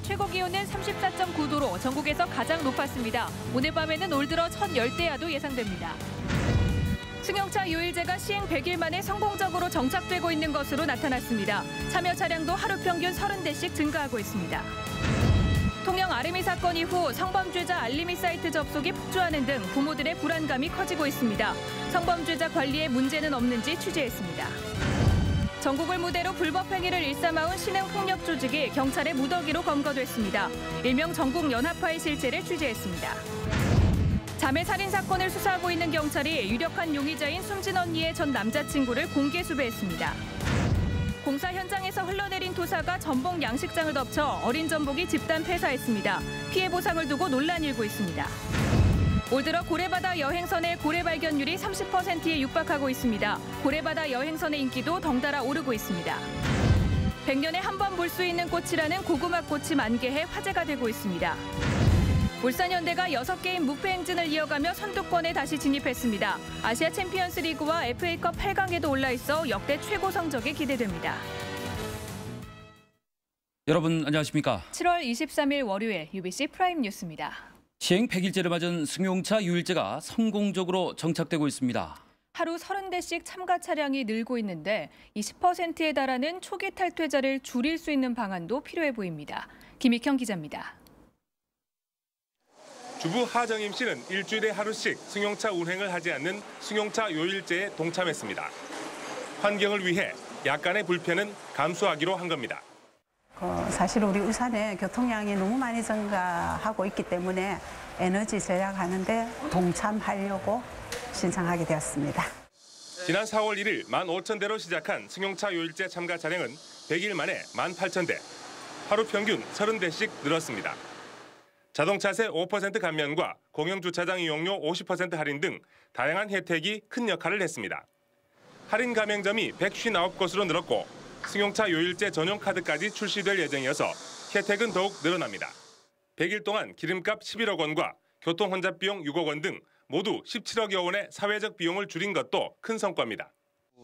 최고 기온은 34.9도로 전국에서 가장 높았습니다. 오늘 밤에는 올 들어 첫 열대야도 예상됩니다. 승용차 요일제가 시행 100일 만에 성공적으로 정착되고 있는 것으로 나타났습니다. 참여 차량도 하루 평균 30대씩 증가하고 있습니다. 통영 아르미 사건 이후 성범죄자 알림이 사이트 접속이 폭주하는 등 부모들의 불안감이 커지고 있습니다. 성범죄자 관리에 문제는 없는지 취재했습니다. 전국을 무대로 불법 행위를 일삼아온 신흥 폭력 조직이 경찰의 무더기로 검거됐습니다. 일명 전국연합파의 실체를 취재했습니다. 자매 살인 사건을 수사하고 있는 경찰이 유력한 용의자인 숨진 언니의 전 남자친구를 공개 수배했습니다. 공사 현장에서 흘러내린 토사가 전복 양식장을 덮쳐 어린 전복이 집단 폐사했습니다. 피해 보상을 두고 논란이 일고 있습니다. 올 들어 고래바다 여행선의 고래 발견율이 30%에 육박하고 있습니다. 고래바다 여행선의 인기도 덩달아 오르고 있습니다. 100년에 한 번 볼 수 있는 꽃이라는 고구마 꽃이 만개해 화제가 되고 있습니다. 울산현대가 6게임 무패 행진을 이어가며 선두권에 다시 진입했습니다. 아시아 챔피언스 리그와 FA컵 8강에도 올라 있어 역대 최고 성적이 기대됩니다. 여러분 안녕하십니까? 7월 23일 월요일 UBC 프라임 뉴스입니다. 시행 100일째를 맞은 승용차 요일제가 성공적으로 정착되고 있습니다. 하루 30대씩 참가 차량이 늘고 있는데 20%에 달하는 초기 탈퇴자를 줄일 수 있는 방안도 필요해 보입니다. 김익형 기자입니다. 주부 하정임 씨는 일주일에 하루씩 승용차 운행을 하지 않는 승용차 요일제에 동참했습니다. 환경을 위해 약간의 불편은 감수하기로 한 겁니다. 사실 우리 울산에 교통량이 너무 많이 증가하고 있기 때문에 에너지 절약하는데 동참하려고 신청하게 되었습니다. 지난 4월 1일 15,000대로 시작한 승용차 요일제 참가 차량은 100일 만에 18,000대, 하루 평균 30대씩 늘었습니다. 자동차세 5% 감면과 공영주차장 이용료 50% 할인 등 다양한 혜택이 큰 역할을 했습니다. 할인 가맹점이 159곳으로 늘었고 승용차 요일제 전용 카드까지 출시될 예정이어서 혜택은 더욱 늘어납니다. 100일 동안 기름값 11억 원과 교통 혼잡 비용 6억 원 등 모두 17억여 원의 사회적 비용을 줄인 것도 큰 성과입니다.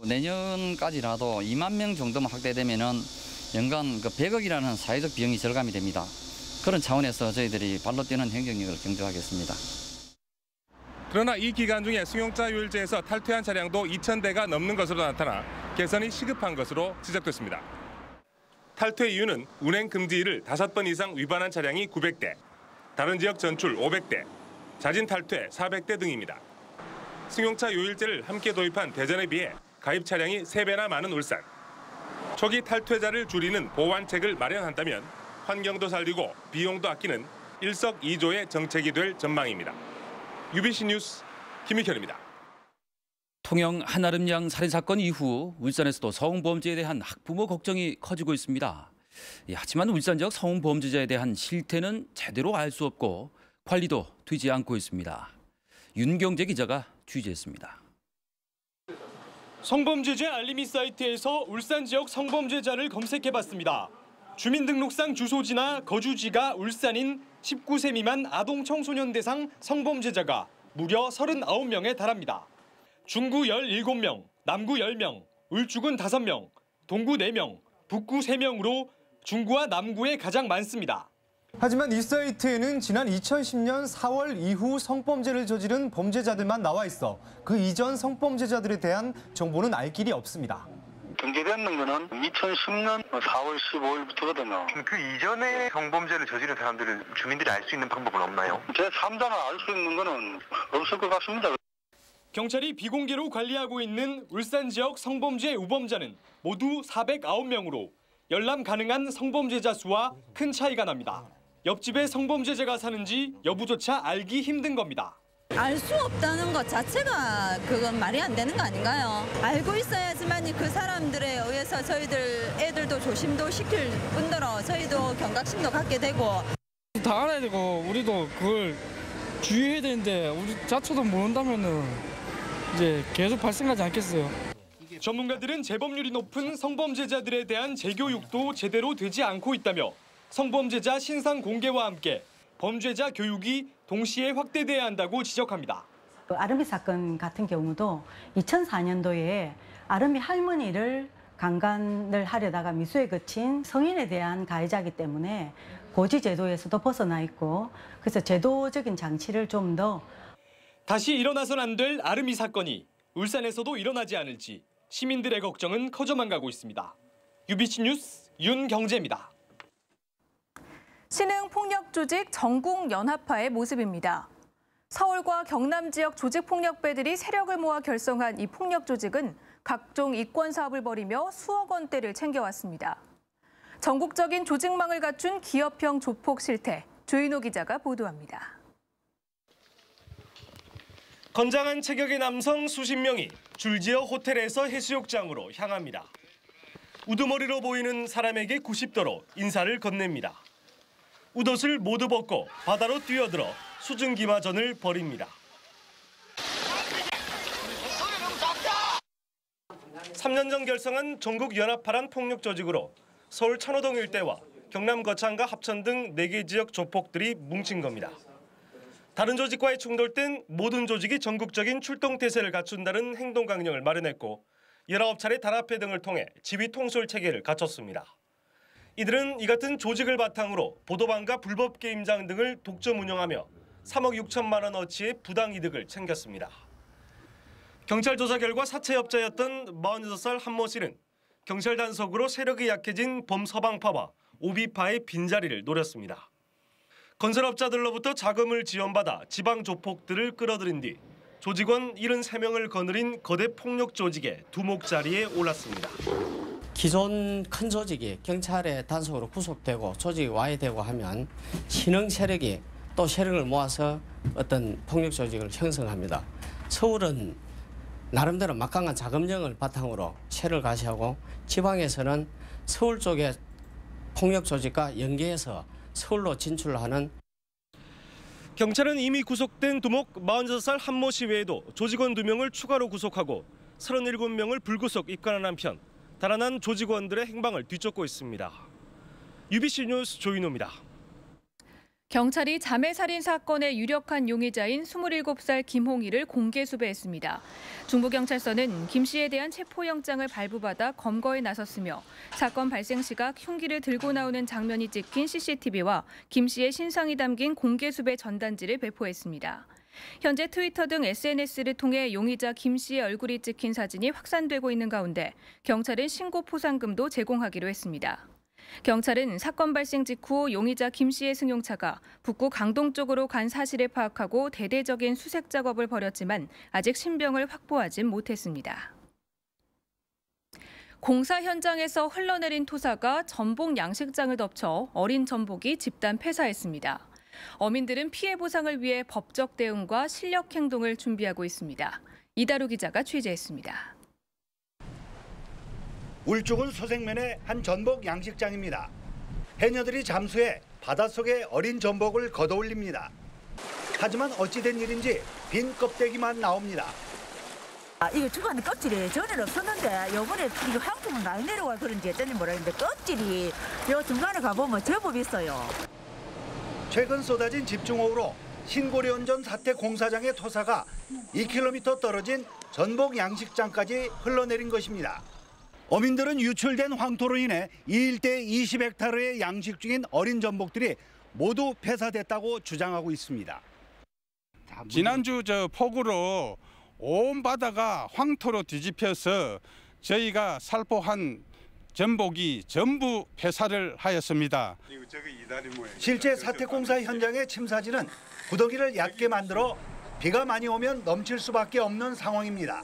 내년까지라도 2만 명 정도만 확대되면은 연간 100억이라는 사회적 비용이 절감이 됩니다. 그런 차원에서 저희들이 발로 뛰는 행정력을 경주하겠습니다. 그러나 이 기간 중에 승용차 요일제에서 탈퇴한 차량도 2,000대가 넘는 것으로 나타나 개선이 시급한 것으로 지적됐습니다. 탈퇴 이유는 운행 금지일을 5번 이상 위반한 차량이 900대, 다른 지역 전출 500대, 자진 탈퇴 400대 등입니다. 승용차 요일제를 함께 도입한 대전에 비해 가입 차량이 3배나 많은 울산. 초기 탈퇴자를 줄이는 보완책을 마련한다면 환경도 살리고 비용도 아끼는 일석이조의 정책이 될 전망입니다. UBC 뉴스 김익현입니다. 통영 한아름 양 살인 사건 이후 울산에서도 성범죄에 대한 학부모 걱정이 커지고 있습니다. 하지만 울산 지역 성범죄자에 대한 실태는 제대로 알 수 없고 관리도 되지 않고 있습니다. 윤경재 기자가 취재했습니다. 성범죄자 알림이 사이트에서 울산 지역 성범죄자를 검색해봤습니다. 주민등록상 주소지나 거주지가 울산인 19세 미만 아동 청소년 대상 성범죄자가 무려 39명에 달합니다. 중구 17명, 남구 10명, 울주군 5명, 동구 4명, 북구 3명으로 중구와 남구에 가장 많습니다. 하지만 이 사이트에는 지난 2010년 4월 이후 성범죄를 저지른 범죄자들만 나와 있어 그 이전 성범죄자들에 대한 정보는 알 길이 없습니다. 등재되는 거는 2010년 4월 15일부터거든요. 그 이전에 성범죄를 저지른 사람들은 주민들이 알 수 있는 방법은 없나요? 제3자가 알 수 있는 거는 없을 것 같습니다. 경찰이 비공개로 관리하고 있는 울산 지역 성범죄 우범자는 모두 409명으로 열람 가능한 성범죄자 수와 큰 차이가 납니다. 옆집에 성범죄자가 사는지 여부조차 알기 힘든 겁니다. 알 수 없다는 것 자체가 그건 말이 안 되는 거 아닌가요? 알고 있어야지만 그 사람들에 의해서 저희들 애들도 조심도 시킬 뿐더러 저희도 경각심도 갖게 되고. 다 알아야 되고 우리도 그걸 주의해야 되는데 우리 자체도 모른다면은 이제 계속 발생하지 않겠어요. 전문가들은 재범률이 높은 성범죄자들에 대한 재교육도 제대로 되지 않고 있다며 성범죄자 신상 공개와 함께 범죄자 교육이 동시에 확대돼야 한다고 지적합니다. 아름이 사건 같은 경우도 2004년도에 아름이 할머니를 강간을 하려다가 미수에 그친 성인에 대한 가해자이기 때문에 고지 제도에서도 벗어나 있고 그래서 제도적인 장치를 좀 더 다시 일어나선 안 될 아름이 사건이 울산에서도 일어나지 않을지 시민들의 걱정은 커져만 가고 있습니다. UBC 뉴스 윤경재입니다. 신흥 폭력 조직 전국연합파의 모습입니다. 서울과 경남 지역 조직폭력배들이 세력을 모아 결성한 이 폭력 조직은 각종 이권 사업을 벌이며 수억 원대를 챙겨왔습니다. 전국적인 조직망을 갖춘 기업형 조폭 실태, 조인호 기자가 보도합니다. 건장한 체격의 남성 수십 명이 줄지어 호텔에서 해수욕장으로 향합니다. 우두머리로 보이는 사람에게 90도로 인사를 건넵니다. 웃옷을 모두 벗고 바다로 뛰어들어 수증기마전을 벌입니다. 3년 전 결성한 전국연합파란 폭력 조직으로 서울 천호동 일대와 경남 거창과 합천 등 4개 지역 조폭들이 뭉친 겁니다. 다른 조직과의 충돌 등 모든 조직이 전국적인 출동 태세를 갖춘다는 행동 강령을 마련했고 19차례 단합회 등을 통해 지휘 통솔 체계를 갖췄습니다. 이들은 이 같은 조직을 바탕으로 보도방과 불법 게임장 등을 독점 운영하며 3억 6천만 원어치의 부당 이득을 챙겼습니다. 경찰 조사 결과 사채업자였던 46살 한모 씨는 경찰 단속으로 세력이 약해진 범서방파와 오비파의 빈자리를 노렸습니다. 건설업자들로부터 자금을 지원받아 지방 조폭들을 끌어들인 뒤 조직원 73명을 거느린 거대 폭력 조직의 두목자리에 올랐습니다. 기존 큰 조직이 경찰의 단속으로 구속되고 조직이 와해되고 하면 신흥 세력이 또 세력을 모아서 어떤 폭력 조직을 형성합니다. 서울은 나름대로 막강한 자금력을 바탕으로 세력을 가시하고 지방에서는 서울 쪽의 폭력 조직과 연계해서 서울로 진출하는 경찰은 이미 구속된 두목 46살 한모 씨 외에도 조직원 2명을 추가로 구속하고 37명을 불구속 입건한 한편 달아난 조직원들의 행방을 뒤쫓고 있습니다. UBC 뉴스 조인호입니다. 경찰이 자매살인 사건의 유력한 용의자인 27살 김홍희를 공개 수배했습니다. 중부경찰서는 김 씨에 대한 체포영장을 발부받아 검거에 나섰으며 사건 발생 시각 흉기를 들고 나오는 장면이 찍힌 CCTV와 김 씨의 신상이 담긴 공개 수배 전단지를 배포했습니다. 현재 트위터 등 SNS를 통해 용의자 김 씨의 얼굴이 찍힌 사진이 확산되고 있는 가운데 경찰은 신고 포상금도 제공하기로 했습니다. 경찰은 사건 발생 직후 용의자 김 씨의 승용차가 북구 강동 쪽으로 간 사실을 파악하고 대대적인 수색 작업을 벌였지만 아직 신병을 확보하진 못했습니다. 공사 현장에서 흘러내린 토사가 전복 양식장을 덮쳐 어린 전복이 집단 폐사했습니다. 어민들은 피해 보상을 위해 법적 대응과 실력 행동을 준비하고 있습니다. 이다루 기자가 취재했습니다. 울주군 소생면의 한 전복 양식장입니다. 해녀들이 잠수해 바닷속에 어린 전복을 걷어올립니다. 하지만 어찌된 일인지 빈 껍데기만 나옵니다. 이거 주간에 껍질이 전에는 없었는데 요번에 이거 한국은 많이 내려와 그런지 어쩐지 모르겠는데 껍질이 요 중간에 가보면 제법 있어요. 최근 쏟아진 집중호우로 신고리원전 사태 공사장의 토사가 2km 떨어진 전복 양식장까지 흘러내린 것입니다. 어민들은 유출된 황토로 인해 이 일대 20헥타르의 양식 중인 어린 전복들이 모두 폐사됐다고 주장하고 있습니다. 지난주 폭우로 온 바다가 황토로 뒤집혀서 저희가 살포한 전복이 전부 폐사를 하였습니다. 실제 사태 공사 현장의 침사지는 구더기를 얕게 만들어 비가 많이 오면 넘칠 수밖에 없는 상황입니다.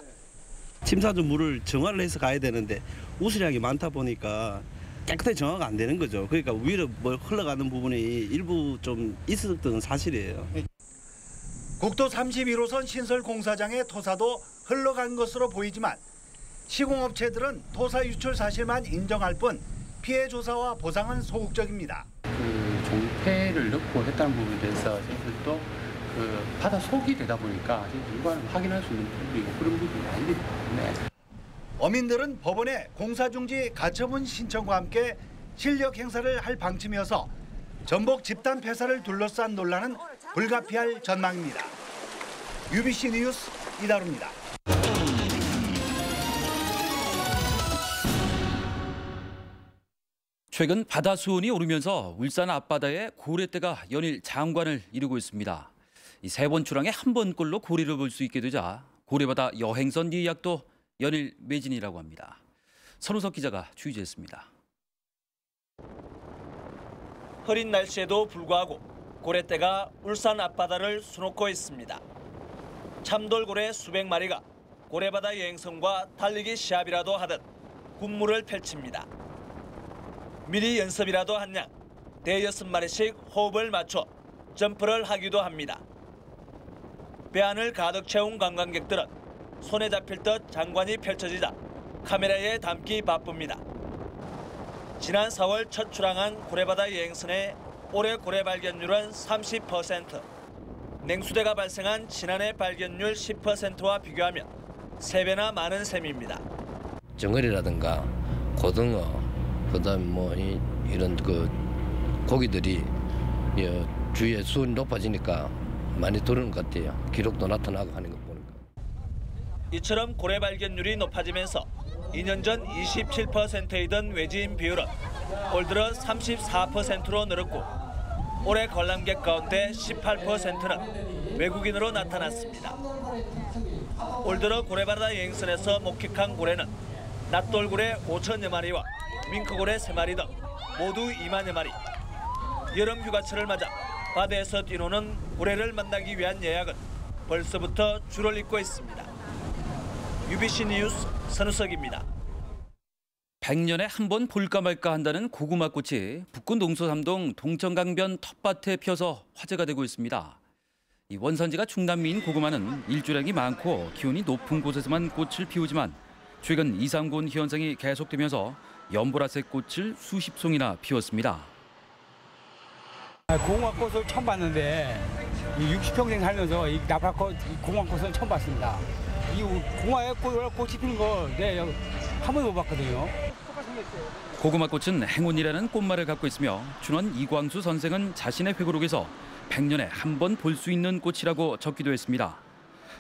침사주 물을 정화를 해서 가야 되는데 우수량이 많다 보니까 깨끗하게 정화가 안 되는 거죠. 그러니까 위로 흘러가는 부분이 일부 좀 있었던 사실이에요. 국도 31호선 신설 공사장의 토사도 흘러간 것으로 보이지만 시공업체들은 토사 유출 사실만 인정할 뿐 피해 조사와 보상은 소극적입니다. 종폐를 넣고 했다는 부분에 대해서 저희들도 바다 속이 되다 보니까 일반 확인할 수 있는 부분이 그런 부분이 아니기 때문에 어민들은 법원에 공사중지 가처분 신청과 함께 실력 행사를 할 방침이어서 전복 집단 폐사를 둘러싼 논란은 불가피할 전망입니다. UBC 뉴스 이다루입니다. 최근 바다 수온이 오르면서 울산 앞바다에 고래떼가 연일 장관을 이루고 있습니다. 이 세 번 출항에 한 번꼴로 고래를 볼 수 있게 되자 고래바다 여행선 예약도 연일 매진이라고 합니다. 선우석 기자가 취재했습니다. 흐린 날씨에도 불구하고 고래떼가 울산 앞바다를 수놓고 있습니다. 참돌고래 수백 마리가 고래바다 여행선과 달리기 시합이라도 하듯 군무를 펼칩니다. 미리 연습이라도 한 양 대여섯 마리씩 호흡을 맞춰 점프를 하기도 합니다. 배 안을 가득 채운 관광객들은 손에 잡힐 듯 장관이 펼쳐지자 카메라에 담기 바쁩니다. 지난 4월 첫 출항한 고래바다 여행선의 올해 고래 발견율은 30%. 냉수대가 발생한 지난해 발견율 10%와 비교하면 3배나 많은 셈입니다. 정어리라든가 고등어, 그다음에 뭐 이런 그 고기들이 주위에 수온이 높아지니까 많이 들어오는 것 같아요. 기록도 나타나고 하는 거 보니까. 이처럼 고래 발견율이 높아지면서 2년 전 27%이던 외지인 비율은 올 들어 34%로 늘었고 올해 관람객 가운데 18%는 외국인으로 나타났습니다. 올 들어 고래바다 여행선에서 목격한 고래는 낫돌고래 5천여 마리와 밍크고래 3마리 등 모두 2만여 마리. 여름 휴가철을 맞아 바다에서 뛰노는 고래를 만나기 위한 예약은 벌써부터 줄을 잇고 있습니다. UBC 뉴스 선우석입니다. 100년에 한 번 볼까 말까 한다는 고구마꽃이 북군 동서삼동 동천강변 텃밭에 펴서 화제가 되고 있습니다. 이 원산지가 중남미인 고구마는 일조량이 많고 기온이 높은 곳에서만 꽃을 피우지만 최근 이상고온 현상이 계속되면서 연보라색 꽃을 수십 송이나 피웠습니다. 고구마꽃을 처음 봤는데 60평생 살면서 이 나팔꽃, 고구마꽃은 처음 봤습니다. 이 고구마꽃이 피는 거 한 번도 못 봤거든요. 고구마꽃은 행운이라는 꽃말을 갖고 있으며 준원 이광수 선생은 자신의 회고록에서 100년에 한 번 볼 수 있는 꽃이라고 적기도 했습니다.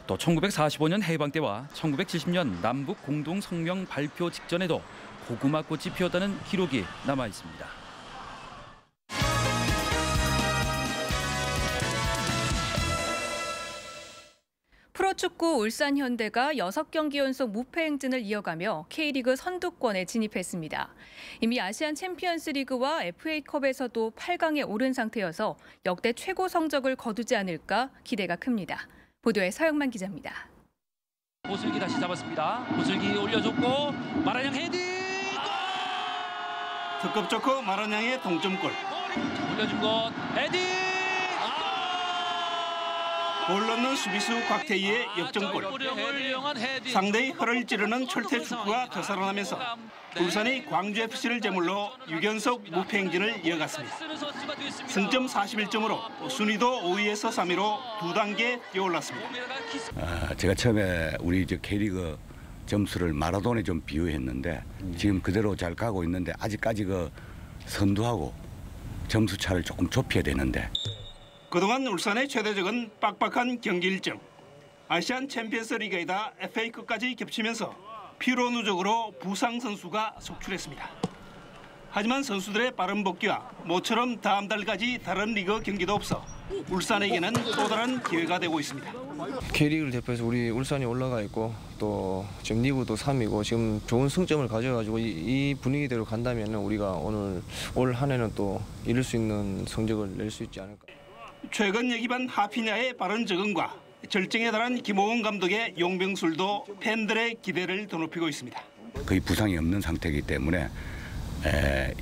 또 1945년 해방 때와 1970년 남북 공동 성명 발표 직전에도 고구마꽃이 피었다는 기록이 남아 있습니다. 프로축구 울산 현대가 6경기 연속 무패 행진을 이어가며 K리그 선두권에 진입했습니다. 이미 아시안 챔피언스 리그와 FA컵에서도 8강에 오른 상태여서 역대 최고 성적을 거두지 않을까 기대가 큽니다. 보도에 서영만 기자입니다. 보슬기 다시 잡았습니다. 보슬기 올려줬고 마라냥 헤딩! 특급 좋고 마라냥의 동점골. 올려준 것 헤딩! 골 넣는 수비수 곽태희의 역전골. 상대의 허를 찌르는 철퇴 축구가 되살아나면서 울산이 광주FC를 제물로 6연속 무패 행진을 이어갔습니다. 승점 41점으로 순위도 5위에서 3위로 2단계 뛰어올랐습니다. 제가 처음에 우리 K리그 점수를 마라톤에 좀 비유했는데 지금 그대로 잘 가고 있는데 아직까지 그 선두하고 점수 차를 조금 좁혀야 되는데. 그동안 울산의 최대적은 빡빡한 경기 일정. 아시안 챔피언스 리그에다 FA컵까지 겹치면서 피로 누적으로 부상 선수가 속출했습니다. 하지만 선수들의 빠른 복귀와 모처럼 다음 달까지 다른 리그 경기도 없어 울산에게는 또 다른 기회가 되고 있습니다. K리그를 대표해서 우리 울산이 올라가 있고 또 지금 리그도 3위고 지금 좋은 승점을 가져가지고 이 분위기대로 간다면 우리가 올 한 해는 또 이룰 수 있는 성적을 낼 수 있지 않을까. 최근 예기반 하피냐의 빠른 적응과 절정에 달한 김호훈 감독의 용병술도 팬들의 기대를 더 높이고 있습니다. 거의 부상이 없는 상태이기 때문에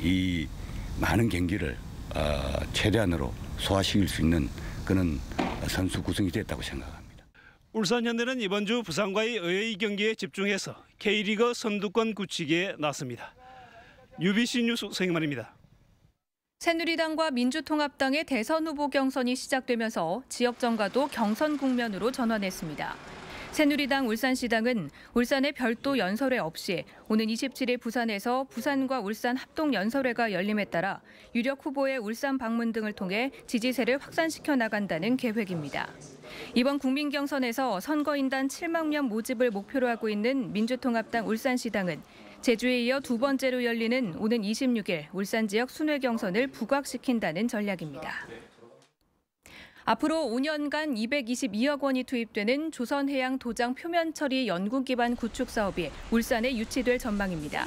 이 많은 경기를 최대한으로 소화시킬 수 있는 그런 선수 구성이 됐다고 생각합니다. 울산 현대는 이번 주 부산과의 의외의 경기에 집중해서 K리그 선두권 굳히기에 나섭니다. UBC 뉴스 서영만입니다. 새누리당과 민주통합당의 대선 후보 경선이 시작되면서 지역 정가도 경선 국면으로 전환했습니다. 새누리당 울산시당은 울산의 별도 연설회 없이 오는 27일 부산에서 부산과 울산 합동 연설회가 열림에 따라 유력 후보의 울산 방문 등을 통해 지지세를 확산시켜 나간다는 계획입니다. 이번 국민 경선에서 선거인단 7만 명 모집을 목표로 하고 있는 민주통합당 울산시당은 제주에 이어 두 번째로 열리는 오는 26일 울산 지역 순회 경선을 부각시킨다는 전략입니다. 앞으로 5년간 222억 원이 투입되는 조선해양 도장 표면 처리 연구 기반 구축 사업이 울산에 유치될 전망입니다.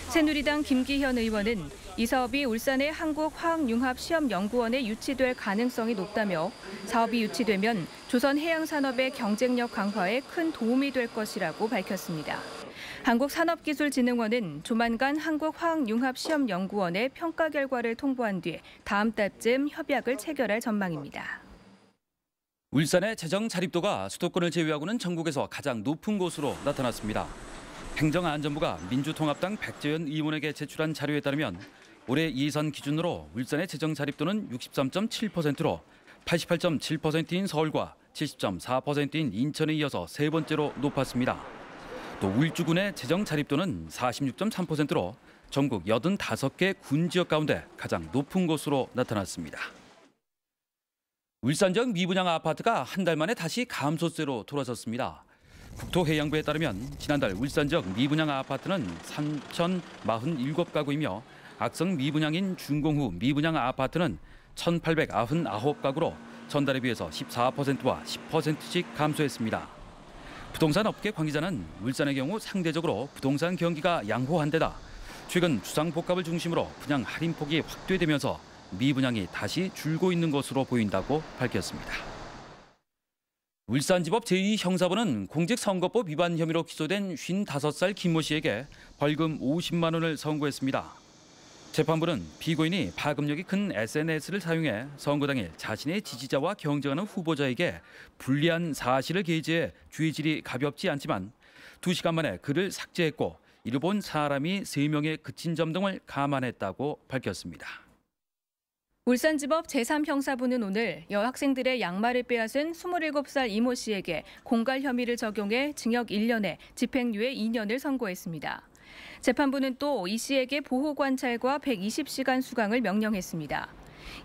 새누리당 김기현 의원은 이 사업이 울산의 한국화학융합시험연구원에 유치될 가능성이 높다며 사업이 유치되면 조선해양산업의 경쟁력 강화에 큰 도움이 될 것이라고 밝혔습니다. 한국산업기술진흥원은 조만간 한국화학융합시험연구원에 평가 결과를 통보한 뒤 다음 달쯤 협약을 체결할 전망입니다. 울산의 재정 자립도가 수도권을 제외하고는 전국에서 가장 높은 곳으로 나타났습니다. 행정안전부가 민주통합당 백재현 의원에게 제출한 자료에 따르면 올해 예산 기준으로 울산의 재정 자립도는 63.7%로 88.7%인 서울과 70.4%인 인천에 이어서 세 번째로 높았습니다. 또 울주군의 재정 자립도는 46.3%로 전국 85개 군 지역 가운데 가장 높은 곳으로 나타났습니다. 울산 지역 미분양 아파트가 한 달 만에 다시 감소세로 돌아섰습니다. 국토해양부에 따르면 지난달 울산 지역 미분양 아파트는 3,047가구이며 악성 미분양인 준공후 미분양 아파트는 1,899가구로 전달에 비해서 14%와 10%씩 감소했습니다. 부동산 업계 관계자는 울산의 경우 상대적으로 부동산 경기가 양호한 데다 최근 주상복합을 중심으로 분양 할인폭이 확대되면서 미분양이 다시 줄고 있는 것으로 보인다고 밝혔습니다. 울산지법 제2형사부는 공직선거법 위반 혐의로 기소된 55살 김모 씨에게 벌금 50만 원을 선고했습니다. 재판부는 피고인이 파급력이 큰 SNS를 사용해 선거 당일 자신의 지지자와 경쟁하는 후보자에게 불리한 사실을 게재해 죄질이 가볍지 않지만 2시간 만에 글을 삭제했고 이를 본 사람이 3명에 그친 점 등을 감안했다고 밝혔습니다. 울산지법 제3형사부는 오늘 여학생들의 양말을 빼앗은 27살 이모 씨에게 공갈 혐의를 적용해 징역 1년에 집행유예 2년을 선고했습니다. 재판부는 또 이 씨에게 보호관찰과 120시간 수강을 명령했습니다.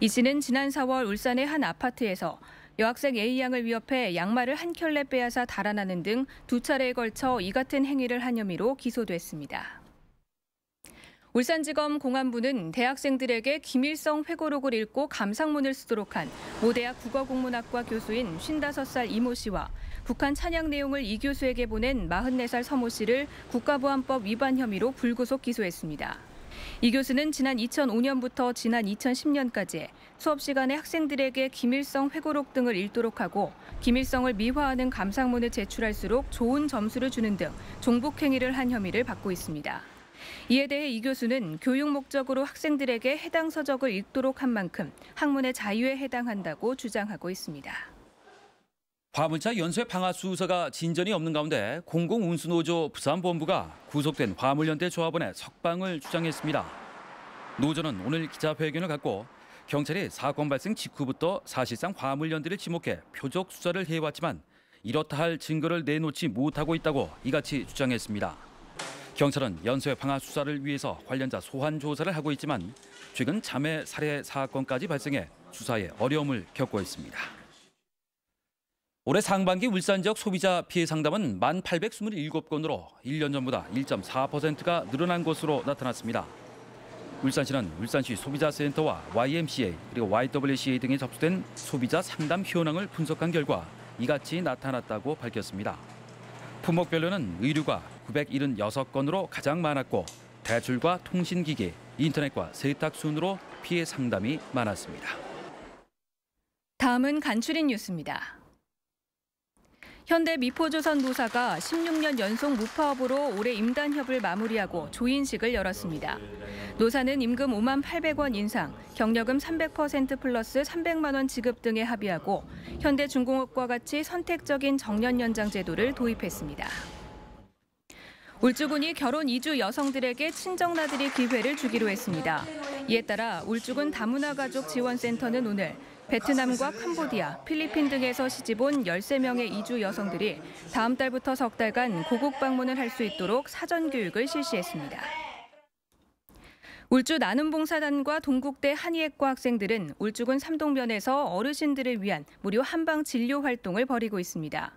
이 씨는 지난 4월 울산의 한 아파트에서 여학생 A양을 위협해 양말을 한 켤레 빼앗아 달아나는 등 2차례에 걸쳐 이 같은 행위를 한 혐의로 기소됐습니다. 울산지검 공안부는 대학생들에게 김일성 회고록을 읽고 감상문을 쓰도록 한 모대학 국어국문학과 교수인 55살 이모 씨와 북한 찬양 내용을 이 교수에게 보낸 44살 서모 씨를 국가보안법 위반 혐의로 불구속 기소했습니다. 이 교수는 지난 2005년부터 지난 2010년까지 수업 시간에 학생들에게 김일성 회고록 등을 읽도록 하고 김일성을 미화하는 감상문을 제출할수록 좋은 점수를 주는 등 종북 행위를 한 혐의를 받고 있습니다. 이에 대해 이 교수는 교육 목적으로 학생들에게 해당 서적을 읽도록 한 만큼 학문의 자유에 해당한다고 주장하고 있습니다. 화물차 연쇄 방화 수사가 진전이 없는 가운데 공공운수노조 부산본부가 구속된 화물연대 조합원의 석방을 주장했습니다. 노조는 오늘 기자회견을 갖고 경찰이 사건 발생 직후부터 사실상 화물연대를 지목해 표적 수사를 해왔지만 이렇다 할 증거를 내놓지 못하고 있다고 이같이 주장했습니다. 경찰은 연쇄 방화 수사를 위해서 관련자 소환 조사를 하고 있지만 최근 자매 살해 사건까지 발생해 수사에 어려움을 겪고 있습니다. 올해 상반기 울산 지역 소비자 피해 상담은 1,827건으로 1년 전보다 1.4%가 늘어난 것으로 나타났습니다. 울산시는 울산시 소비자센터와 YMCA 그리고 YWCA 등에 접수된 소비자 상담 현황을 분석한 결과 이같이 나타났다고 밝혔습니다. 품목별로는 의류가 976건으로 가장 많았고 대출과 통신기기, 인터넷과 세탁 순으로 피해 상담이 많았습니다. 다음은 간추린 뉴스입니다. 현대 미포조선 노사가 16년 연속 무파업으로 올해 임단협을 마무리하고 조인식을 열었습니다. 노사는 임금 5만 800원 인상, 경력금 300% 플러스 300만 원 지급 등에 합의하고 현대중공업과 같이 선택적인 정년 연장 제도를 도입했습니다. 울주군이 결혼 이주 여성들에게 친정나들이 기회를 주기로 했습니다. 이에 따라 울주군 다문화가족 지원센터는 오늘 베트남과 캄보디아, 필리핀 등에서 시집온 13명의 이주 여성들이 다음 달부터 석 달간 고국 방문을 할 수 있도록 사전 교육을 실시했습니다. 울주 나눔봉사단과 동국대 한의학과 학생들은 울주군 삼동면에서 어르신들을 위한 무료 한방 진료 활동을 벌이고 있습니다.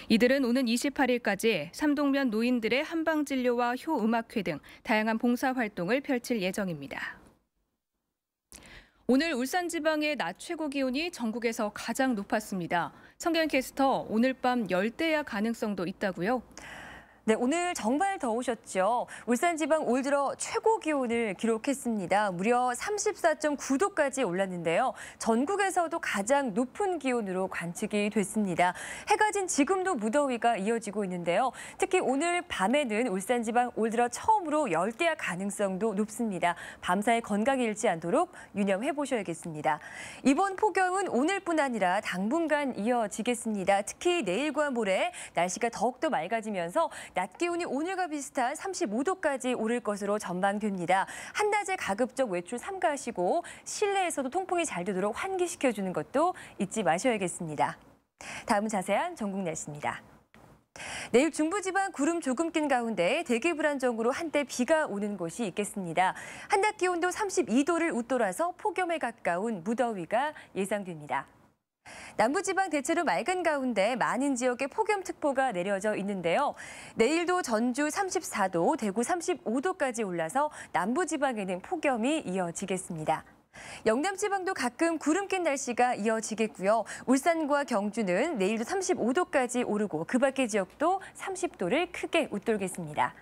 이들은 오는 28일까지 삼동면 노인들의 한방진료와 효음악회 등 다양한 봉사활동을 펼칠 예정입니다. 오늘 울산 지방의 낮 최고 기온이 전국에서 가장 높았습니다. 성경 캐스터, 오늘 밤 열대야 가능성도 있다고요? 네, 오늘 정말 더우셨죠. 울산 지방 올 들어 최고 기온을 기록했습니다. 무려 34.9도까지 올랐는데요. 전국에서도 가장 높은 기온으로 관측이 됐습니다. 해가 진 지금도 무더위가 이어지고 있는데요. 특히 오늘 밤에는 울산 지방 올 들어 처음으로 열대야 가능성도 높습니다. 밤사이 건강에 잃지 않도록 유념해 보셔야겠습니다. 이번 폭염은 오늘뿐 아니라 당분간 이어지겠습니다. 특히 내일과 모레 날씨가 더욱더 맑아지면서 낮 기온이 오늘과 비슷한 35도까지 오를 것으로 전망됩니다. 한낮에 가급적 외출 삼가하시고 실내에서도 통풍이 잘 되도록 환기시켜주는 것도 잊지 마셔야겠습니다. 다음은 자세한 전국 날씨입니다. 내일 중부지방 구름 조금 낀 가운데 대기 불안정으로 한때 비가 오는 곳이 있겠습니다. 한낮 기온도 32도를 웃돌아서 폭염에 가까운 무더위가 예상됩니다. 남부지방 대체로 맑은 가운데 많은 지역에 폭염특보가 내려져 있는데요. 내일도 전주 34도, 대구 35도까지 올라서 남부지방에는 폭염이 이어지겠습니다. 영남지방도 가끔 구름 낀 날씨가 이어지겠고요. 울산과 경주는 내일도 35도까지 오르고 그 밖의 지역도 30도를 크게 웃돌겠습니다.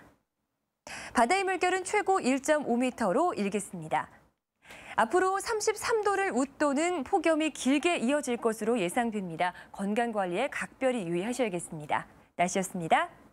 바다의 물결은 최고 1.5m로 일겠습니다. 앞으로 33도를 웃도는 폭염이 길게 이어질 것으로 예상됩니다. 건강관리에 각별히 유의하셔야겠습니다. 날씨였습니다.